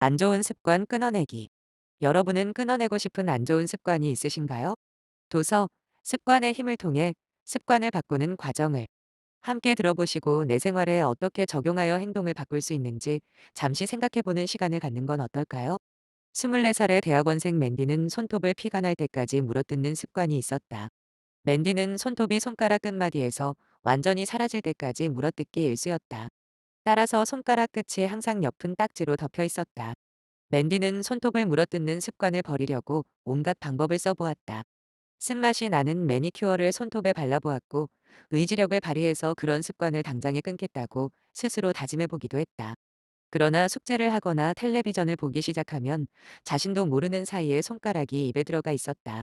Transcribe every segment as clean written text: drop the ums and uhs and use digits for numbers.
안 좋은 습관 끊어내기. 여러분은 끊어내고 싶은 안 좋은 습관이 있으신가요? 도서, 습관의 힘을 통해 습관을 바꾸는 과정을 함께 들어보시고 내 생활에 어떻게 적용하여 행동을 바꿀 수 있는지 잠시 생각해보는 시간을 갖는 건 어떨까요? 24살의 대학원생 맨디는 손톱을 피가 날 때까지 물어뜯는 습관이 있었다. 맨디는 손톱이 손가락 끝마디에서 완전히 사라질 때까지 물어뜯기 일쑤였다. 따라서 손가락 끝이 항상 옆은 딱지로 덮여 있었다. 맨디는 손톱을 물어뜯는 습관을 버리려고 온갖 방법을 써보았다. 쓴맛이 나는 매니큐어를 손톱에 발라보았고 의지력을 발휘해서 그런 습관을 당장에 끊겠다고 스스로 다짐해보기도 했다. 그러나 숙제를 하거나 텔레비전을 보기 시작하면 자신도 모르는 사이에 손가락이 입에 들어가 있었다.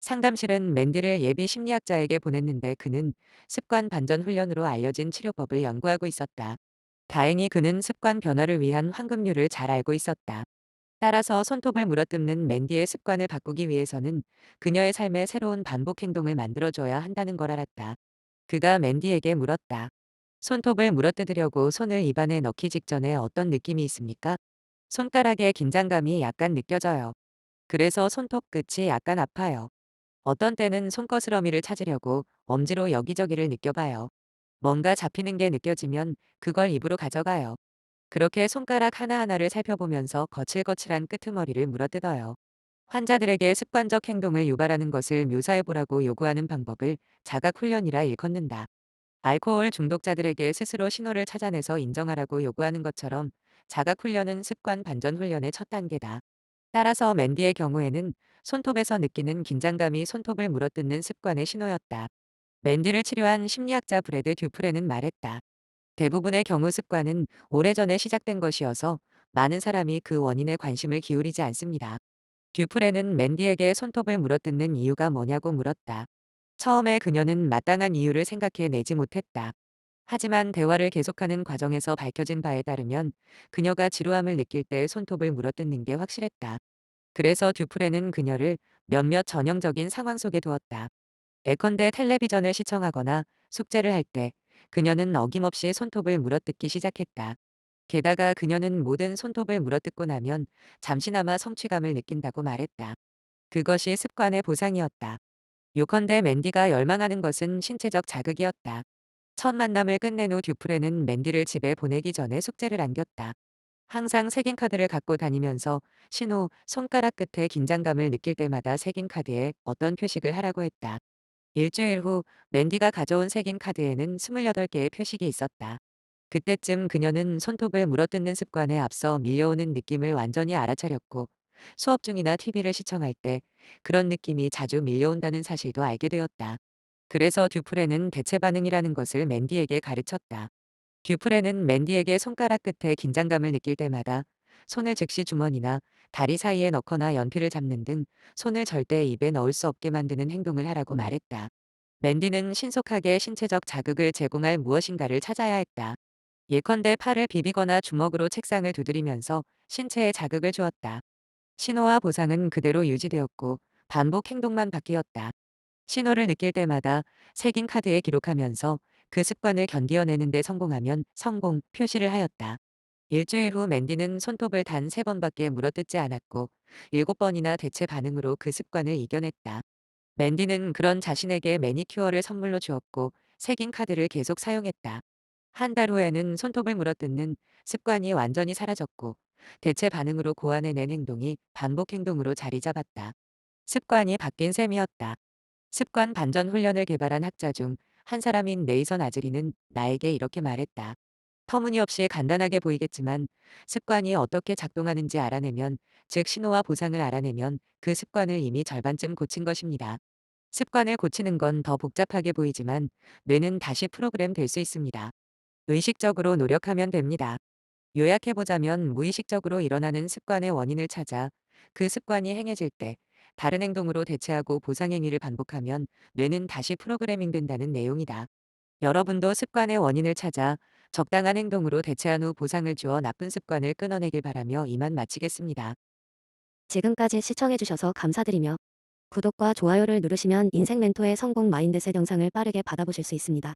상담실은 맨디를 예비 심리학자에게 보냈는데 그는 습관 반전 훈련으로 알려진 치료법을 연구하고 있었다. 다행히 그는 습관 변화를 위한 황금률을 잘 알고 있었다. 따라서 손톱을 물어뜯는 맨디의 습관을 바꾸기 위해서는 그녀의 삶에 새로운 반복 행동을 만들어줘야 한다는 걸 알았다. 그가 맨디에게 물었다. 손톱을 물어뜯으려고 손을 입안에 넣기 직전에 어떤 느낌이 있습니까? 손가락에 긴장감이 약간 느껴져요. 그래서 손톱 끝이 약간 아파요. 어떤 때는 손거스러미를 찾으려고 엄지로 여기저기를 느껴봐요. 뭔가 잡히는 게 느껴지면 그걸 입으로 가져가요. 그렇게 손가락 하나하나를 살펴보면서 거칠거칠한 끄트머리를 물어뜯어요. 환자들에게 습관적 행동을 유발하는 것을 묘사해보라고 요구하는 방법을 자각훈련이라 일컫는다. 알코올 중독자들에게 스스로 신호를 찾아내서 인정하라고 요구하는 것처럼 자각훈련은 습관 반전 훈련의 첫 단계다. 따라서 맨디의 경우에는 손톱에서 느끼는 긴장감이 손톱을 물어뜯는 습관의 신호였다. 맨디를 치료한 심리학자 브래드 듀프레는 말했다. 대부분의 경우 습관은 오래전에 시작된 것이어서 많은 사람이 그 원인에 관심을 기울이지 않습니다. 듀프레는 맨디에게 손톱을 물어뜯는 이유가 뭐냐고 물었다. 처음에 그녀는 마땅한 이유를 생각해 내지 못했다. 하지만 대화를 계속하는 과정에서 밝혀진 바에 따르면 그녀가 지루함을 느낄 때 손톱을 물어뜯는 게 확실했다. 그래서 듀프레는 그녀를 몇몇 전형적인 상황 속에 두었다. 예컨대 텔레비전을 시청하거나 숙제를 할 때 그녀는 어김없이 손톱을 물어뜯기 시작했다. 게다가 그녀는 모든 손톱을 물어뜯고 나면 잠시나마 성취감을 느낀다고 말했다. 그것이 습관의 보상이었다. 요컨대 맨디가 열망하는 것은 신체적 자극이었다. 첫 만남을 끝낸 후 듀프레는 맨디를 집에 보내기 전에 숙제를 안겼다. 항상 색인 카드를 갖고 다니면서 신호, 손가락 끝에 긴장감을 느낄 때마다 색인 카드에 어떤 표식을 하라고 했다. 일주일 후 맨디가 가져온 색인 카드에는 28개의 표식이 있었다. 그때쯤 그녀는 손톱을 물어뜯는 습관에 앞서 밀려오는 느낌을 완전히 알아차렸고 수업 중이나 TV를 시청할 때 그런 느낌이 자주 밀려온다는 사실도 알게 되었다. 그래서 듀프레는 대체 반응이라는 것을 맨디에게 가르쳤다. 듀프레는 맨디에게 손가락 끝에 긴장감을 느낄 때마다 손을 즉시 주머니나 다리 사이에 넣거나 연필을 잡는 등 손을 절대 입에 넣을 수 없게 만드는 행동을 하라고 말했다. 맨디는 신속하게 신체적 자극을 제공할 무엇인가를 찾아야 했다. 예컨대 팔을 비비거나 주먹으로 책상을 두드리면서 신체에 자극을 주었다. 신호와 보상은 그대로 유지되었고 반복 행동만 바뀌었다. 신호를 느낄 때마다 색인 카드에 기록하면서 그 습관을 견디어내는 데 성공하면 성공 표시를 하였다. 일주일 후 맨디는 손톱을 단 3번밖에 물어뜯지 않았고 7번이나 대체 반응으로 그 습관을 이겨냈다. 맨디는 그런 자신에게 매니큐어를 선물로 주었고 색인 카드를 계속 사용했다. 한 달 후에는 손톱을 물어뜯는 습관이 완전히 사라졌고 대체 반응으로 고안해낸 행동이 반복 행동으로 자리 잡았다. 습관이 바뀐 셈이었다. 습관 반전 훈련을 개발한 학자 중 한 사람인 네이선 아즈리는 나에게 이렇게 말했다. 터무니없이 간단하게 보이겠지만 습관이 어떻게 작동하는지 알아내면, 즉 신호와 보상을 알아내면 그 습관을 이미 절반쯤 고친 것입니다. 습관을 고치는 건 더 복잡하게 보이지만 뇌는 다시 프로그램 될 수 있습니다. 의식적으로 노력하면 됩니다. 요약해보자면 무의식적으로 일어나는 습관의 원인을 찾아 그 습관이 행해질 때 다른 행동으로 대체하고 보상행위를 반복하면 뇌는 다시 프로그래밍 된다는 내용이다. 여러분도 습관의 원인을 찾아 적당한 행동으로 대체한 후 보상을 주어 나쁜 습관을 끊어내길 바라며 이만 마치겠습니다. 지금까지 시청해주셔서 감사드리며 구독과 좋아요를 누르시면 인생 멘토의 성공 마인드셋 영상을 빠르게 받아보실 수 있습니다.